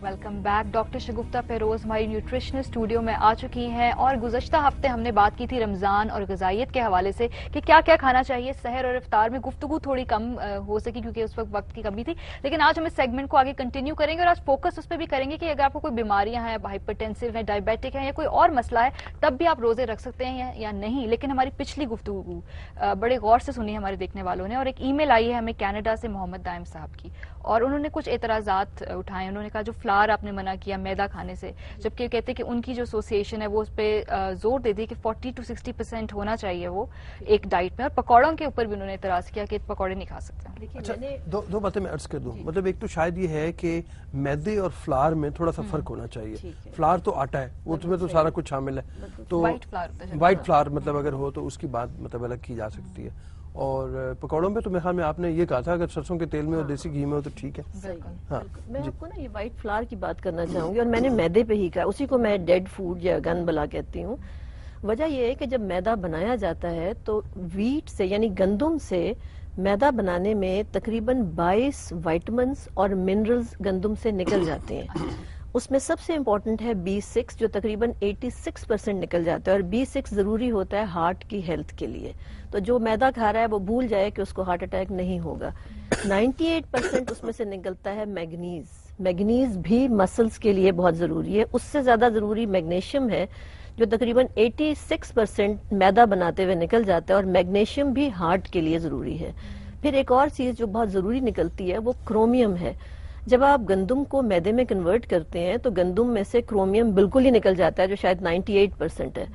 Welcome back. Doctor शगुफ्ता फेरोज हमारी nutritional studio में आ चुकी हैं और गुज़श्ता हफ्ते हमने बात की थी रमज़ान और ग़िज़ाइयत के हवाले से कि क्या क्या खाना चाहिए। सहर और इफ्तार में गुफ्तगू थोड़ी कम हो सकी क्योंकि उस वक्त की कमी थी, लेकिन आज हम इस सेगमेंट को आगे कंटिन्यू करेंगे और आज फोकस उस पर भी करेंगे कि अगर आपको कोई बीमारियां हैं, हाइपरटेंसिव है, डायबिटिक है या कोई और मसला है, तब भी आप रोज़े रख सकते हैं या नहीं। लेकिन हमारी पिछली गुफ्तगू बड़े गौर से सुनी हमारे देखने वालों ने, और एक ईमेल आई है हमें कनाडा से मोहम्मद दाइम साहब की, और उन्होंने कुछ एतराज़ात उठाए। उन्होंने कहा जो फ्लावर आपने मना किया मैदा खाने से, जबकि कहते हैं कि उनकी जो एसोसिएशन है वो उस पर जोर देती है कि 40 to 60% होना चाहिए वो एक डाइट में, और पकौड़ों के ऊपर भी उन्होंने एतराज़ किया कि पकौड़े नहीं खा सकते। अच्छा, दो बातें मैं अर्ज कर दूं। मतलब एक तो शायद ये है कि मैदे और फ्लावर में थोड़ा सा फर्क होना चाहिए। फ्लावर तो आटा है, वो उसमें तो सारा कुछ शामिल है, तो वाइट फ्लावर मतलब अगर हो तो उसकी बात मतलब अलग की जा सकती है। और पकौड़ों पे तो मेरे ख्याल में आपने ये कहा था अगर सरसों के तेल में और देसी घी में हो तो ठीक है। हाँ, मैं आपको ना ये वाइट फ्लावर की बात करना चाहूंगी, और मैंने मैदे पे ही कहा, उसी को मैं डेड फूड या गन बला कहती हूँ। वजह यह है कि जब मैदा बनाया जाता है तो वीट से यानी गंदुम से मैदा बनाने में तकरीबन 22 विटामिन्स और मिनरल्स गंदुम से निकल जाते हैं। उसमें सबसे इम्पोर्टेंट है B6 जो तकरीबन 86% निकल जाता है, और B6 जरूरी होता है हार्ट की हेल्थ के लिए। तो जो मैदा खा रहा है वो भूल जाए कि उसको हार्ट अटैक नहीं होगा। 98% उसमें से निकलता है मैग्नीज। मैग्नीज भी मसल्स के लिए बहुत जरूरी है। उससे ज्यादा जरूरी मैग्नीशियम है जो तकरीबन 86% मैदा बनाते हुए निकल जाता है, और मैग्नीशियम भी हार्ट के लिए जरूरी है। फिर एक और चीज जो बहुत जरूरी निकलती है वो क्रोमियम है। जब आप गंदुम को मैदे में कन्वर्ट करते हैं तो गंदुम में से क्रोमियम बिल्कुल ही निकल जाता है जो शायद 98% है।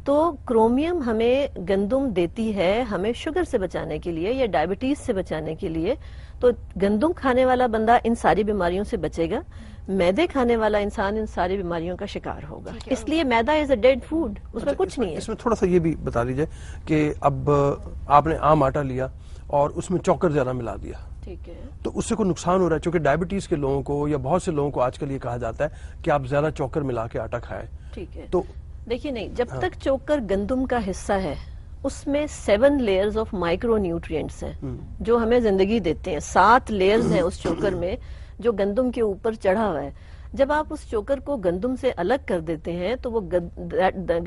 तो क्रोमियम हमें गंदुम देती है हमें शुगर से बचाने के लिए या डायबिटीज से बचाने के लिए। तो गंदुम खाने वाला बंदा इन सारी बीमारियों से बचेगा, मैदे खाने वाला इंसान इन सारी बीमारियों का शिकार होगा। इसलिए मैदा इज अ डेड फूड, उसमें कुछ नहीं है। इसमें थोड़ा सा ये भी बता दीजिए कि अब आपने आम आटा लिया और उसमें चॉकर ज्यादा मिला दिया, ठीक है, तो उससे कोई नुकसान हो रहा है? क्योंकि डायबिटीज के लोगों को या बहुत से लोगों को आजकल ये कहा जाता है कि आप ज्यादा चॉकर मिला के आटा खाएं। ठीक है, तो देखिए नहीं, जब तक चोकर गंदुम का हिस्सा है उसमें 7 लेयर्स ऑफ माइक्रो न्यूट्रिएंट्स हैं जो हमें जिंदगी देते हैं। 7 लेयर्स हैं उस चोकर में जो गंदुम के ऊपर चढ़ा हुआ है। जब आप उस चोकर को गंदुम से अलग कर देते हैं तो वो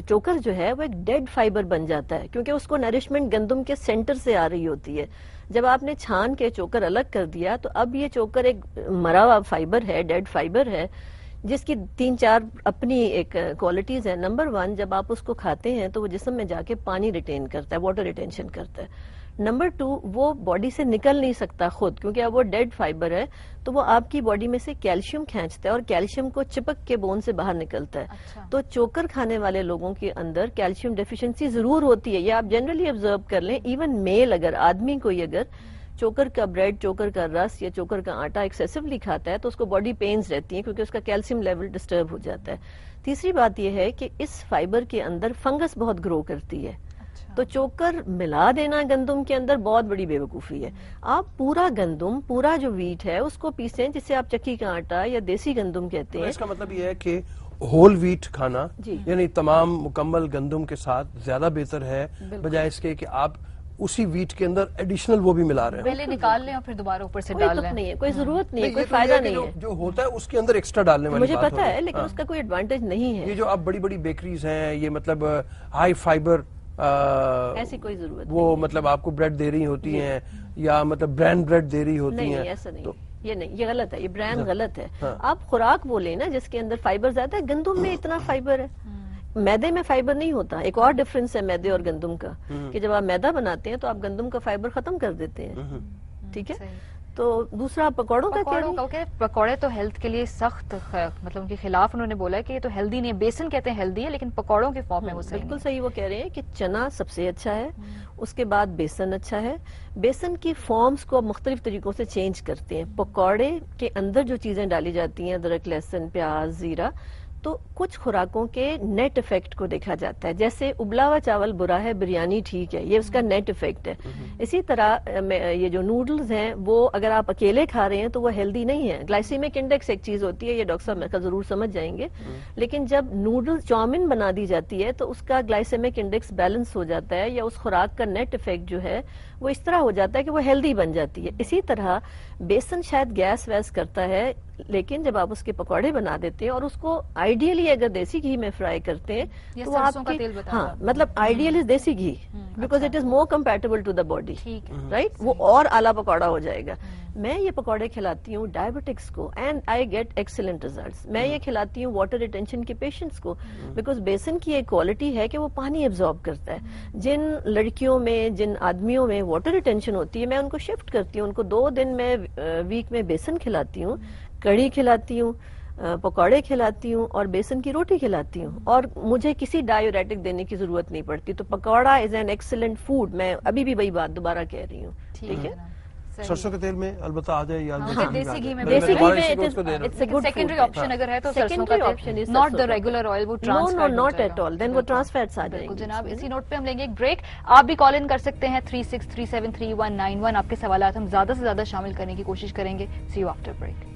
चोकर जो है वो एक डेड फाइबर बन जाता है, क्योंकि उसको नरिशमेंट गंदुम के सेंटर से आ रही होती है। जब आपने छान के चोकर अलग कर दिया तो अब ये चोकर एक मरा हुआ फाइबर है, डेड फाइबर है, जिसकी 3-4 अपनी एक क्वालिटीज है। नंबर 1, जब आप उसको खाते हैं तो वो जिस्म में जाके पानी रिटेन करता है, वाटर रिटेंशन करता है। नंबर 2, वो बॉडी से निकल नहीं सकता खुद, क्योंकि अब वो डेड फाइबर है, तो वो आपकी बॉडी में से कैल्शियम खींचता है और कैल्शियम को चिपक के बोन से बाहर निकलता है। अच्छा। तो चोकर खाने वाले लोगों के अंदर कैल्शियम डेफिशिएंसी जरूर होती है, ये आप जनरली ऑब्जर्व कर लें। इवन मेल अगर आदमी कोई अगर चोकर का ब्रेड, चोकर का रस या चोकर का आटा एक्सेसिवली खाता है तो उसको बॉडी पेन्स रहती है, क्योंकि उसका कैल्शियम लेवल डिस्टर्ब हो जाता है। तीसरी बात यह है कि इस फाइबर के अंदर फंगस बहुत ग्रो करती है। तो चोकर मिला देना गंदुम के अंदर बहुत बड़ी बेवकूफी है। आप पूरा गंदुम, पूरा जो वीट है उसको पीसें, जिसे आप चक्की का आटा या देसी गंदुम कहते हैं। इसका मतलब ये है कि होल वीट खाना यानी तमाम मुकम्मल गंदुम के साथ ज्यादा बेहतर है, बजाय इसके कि आप उसी वीट के अंदर एडिशनल वो भी मिला रहे हैं। पहले निकाल लें और फिर दोबारा ऊपर से डाल लें। नहीं है, कोई जरूरत नहीं है, कोई फायदा नहीं है। जो होता है उसके अंदर एक्स्ट्रा डालने वाली मुझे बात पता है, लेकिन उसका कोई एडवांटेज नहीं है। ये जो अब बड़ी बड़ी बेकरीज हैं, ये मतलब हाई फाइबर ऐसी कोई जरूरत वो मतलब आपको ब्रेड दे रही होती हैं या मतलब ब्रांड ब्रेड दे रही होती हैं। नहीं, ऐसा नहीं, ये नहीं, ये गलत है, ये ब्रांड गलत है। आप खुराक वो लेना जिसके अंदर फाइबर ज्यादा है। गंदुम में इतना फाइबर है, मैदे में फाइबर नहीं होता। एक और डिफरेंस है मैदे और गंदुम का, कि जब आप मैदा बनाते हैं तो आप गंदुम का फाइबर खत्म कर देते हैं। ठीक है, तो दूसरा पकौड़ों का क्या? पकौड़े तो हेल्थ के लिए सख्त मतलब उनके खिलाफ उन्होंने बोला है कि ये तो हेल्दी नहीं है। बेसन कहते हैं हेल्दी है, लेकिन पकौड़ों के फॉर्म में वो बिल्कुल सही वो कह रहे हैं कि चना सबसे अच्छा है, उसके बाद बेसन अच्छा है। बेसन की फॉर्म्स को अब मुख्तलिफ तरीकों से चेंज करते हैं। पकौड़े के अंदर जो चीजें डाली जाती हैं, अदरक, लहसुन, प्याज, जीरा, तो कुछ खुराकों के नेट इफेक्ट को देखा जाता है। जैसे उबला हुआ चावल बुरा है, बिरयानी ठीक है, ये उसका नेट इफेक्ट है। इसी तरह ये जो नूडल्स हैं वो अगर आप अकेले खा रहे हैं तो वो हेल्दी नहीं है। ग्लाइसीमिक इंडेक्स एक चीज होती है, ये डॉक्टर साहब का जरूर समझ जाएंगे। लेकिन जब नूडल्स चाउमिन बना दी जाती है तो उसका ग्लाइसेमिक इंडेक्स बैलेंस हो जाता है, या उस खुराक का नेट इफेक्ट जो है वो इस तरह हो जाता है कि वो हेल्दी बन जाती है। इसी तरह बेसन शायद गैस वैस करता है, لیکن جب آپ اس کے پکوڑے بنا دیتے ہیں اور اس کو آئیڈیلی اگر دیسی گھی میں فرائی کرتے ہیں تو آپ کی ہاں مطلب آئیڈیل از دیسی گھی because it is more compatible to the body right, وہ اور اعلیٰ پکوڑا ہو جائے گا. میں یہ پکوڑے کھلاتی ہوں ڈائبٹکس کو and I get excellent results. میں یہ کھلاتی ہوں واٹر ریٹینشن کے پیشنٹس کو بیکاز بیسن کی ایک کوالٹی ہے کہ وہ پانی ایبزارب کرتا ہے. جن لڑکیوں میں جن آدمیوں میں واٹر ریٹینشن ہوتی ہے میں ان کو شفٹ کرتی ہوں, ان کو 2 دن میں ویک میں بیسن کھلاتی ہوں, کڑی کھلاتی ہوں, پکوڑے کھلاتی ہوں اور بیسن کی روٹی کھلاتی ہوں, اور مجھے کسی ڈائیوریٹک دینے کی ضرورت نہیں پڑتی. تو پکوڑا از این ایکسلنٹ فوڈ. میں ابھی بھی وہی بات دوبارہ کہہ رہی ہوں. ٹھیک ہے, سرسوں کے تیل میں البتہ آ جائے یا دیسی گھی میں سیکنڈری آپشن اگر ہے تو سرسوں کا تیل, ناٹ دا ریگولر آئل, وہ trans fat not at all, then وہ ٹرانس فیٹس آ جائیں گے. جناب اسی نوٹ پہ ہم لیں گے ایک بریک. آپ بھی کال ان کر سکتے ہیں 36373191. آپ کے سوالات ہم زیادہ سے زیادہ شامل کرنے کی کوشش کریں گے. سی یو آفٹر بریک.